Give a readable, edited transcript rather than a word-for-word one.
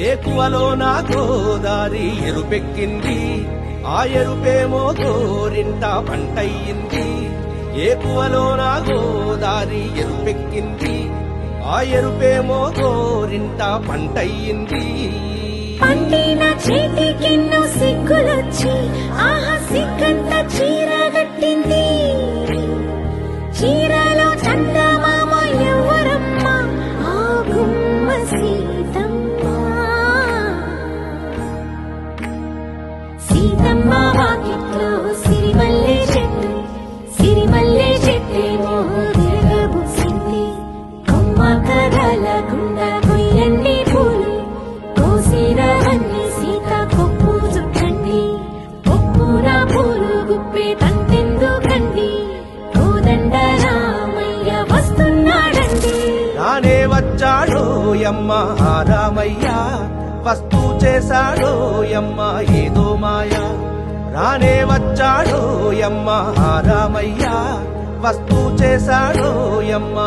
ఏకువలో నా గోదారి ఎరుపెక్కింది, ఆ ఎరుపేమో గోరింట పంటయ్యింది. ఏకువలో నా గోదారి ఎరుపెక్కింది, ఆ ఎరుపేమో గోరింట పంటయ్యింది. పండిన చేతికెన్నో సిగ్గులొచ్చి ఆహా సిగ్గంత చీరగట్టింది. చీరలో చందమామ ఎవరమ్మ, ఆ గుమ్మ సీతమ్మ. సీతమ్మ వాకిట్లో సిరిమల్లె చెట్టు, సిరిమల్లె చెట్టేమో తిరగబూసింది. కొమ్మ కదలకుండా కొయ్యండి పూలు, కోసిరవన్నీ సీత కొప్పు చుట్టండి. కొప్పున పూలు గుప్పే తంతెందుకండి, కోదండ రామయ్య వస్తున్నాడండి. రానే వచ్చాడో యమ్మ ఆ రామయ్య, వస్తూ చేశాడో యమ్మ ఏదో మాయ. రానే వచ్చాడో యమ్మ ఆ రామయ్య, వస్తూ చేశాడో యమ్మ